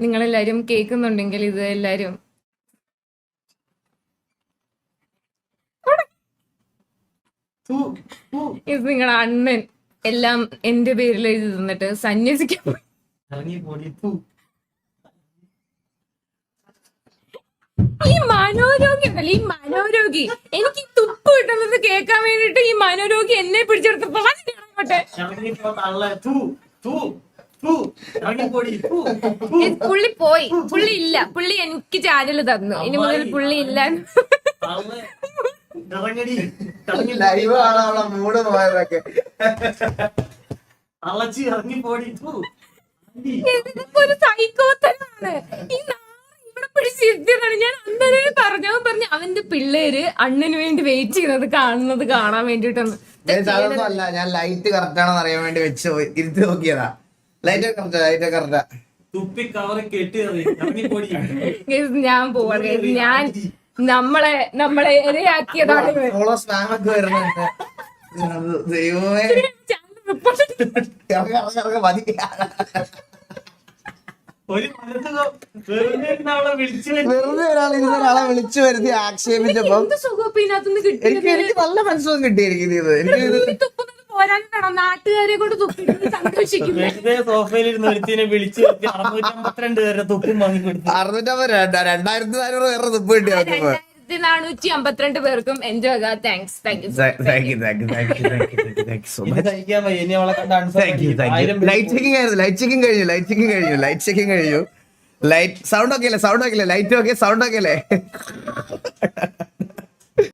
നിങ്ങളെല്ലാരും കേൾക്കുന്നുണ്ടെങ്കിൽ ഇത് എല്ലാരും ഇത് നിങ്ങളുടെ അണ്ണൻ എല്ലാം എന്റെ പേരിൽ എഴുതി തന്നിട്ട് സന്യസിക്കാൻ പോയി. ഈ മനോരോഗി ഉണ്ടല്ലോ, ഈ മനോരോഗി എനിക്ക് തുപ്പ് കിട്ടുന്നത് കേൾക്കാൻ വേണ്ടിട്ട് ഈ മനോരോഗി എന്നെ പിടിച്ചെടുത്ത് പുള്ളി പോയി. പുള്ളി ഇല്ല, പുള്ളി എനിക്ക് ചാനല് തന്നു. ഇനി മുതൽ പുള്ളി ഇല്ല. ഒരു സൈക്കോത്തനാണ് ഈ ഇവിടെ പിടിച്ചിരുത്തിയതാണ്. ഞാൻ അന്നേരം പറഞ്ഞു അവന്റെ പിള്ളേര് അണ്ണന് വേണ്ടി വെയിറ്റ് ചെയ്യുന്നത് കാണാൻ വേണ്ടിട്ടൊന്ന്. ഞാൻ ലൈറ്റ് കറക്റ്റ് ആണെന്ന് അറിയാൻ വേണ്ടി വെച്ച് ഇരുത്തി നോക്കിയതാ. Light correct. ഞാൻ പോവാണ്. ഞാൻ നമ്മളെ ഇരയാക്കിയതാണ്. ദൈവമേ വെറുതെ ഒരാളെ വിളിച്ചു വരുത്തി ആക്ഷേപിച്ചപ്പോ എനിക്ക് നല്ല മനസ്സൊന്നും കിട്ടിയിരിക്കും. നാട്ടുകാരെ കൊണ്ട് സന്തോഷിക്കും. വിളിച്ച് 652 പേരുടെ തുപ്പും വാങ്ങിക്കൊടുത്തു. 2400 വേറെ തുപ്പ് കിട്ടി. 2452 പേർക്കും എൻജോയ്. താങ്ക്സ്. ലൈറ്റ് ചെക്കിംഗ് കഴിഞ്ഞു. ലൈറ്റ് സൗണ്ട് ഒക്കെ അല്ലേ? ലൈറ്റ് ഓക്കെ, സൗണ്ട് ഒക്കെ അല്ലേ?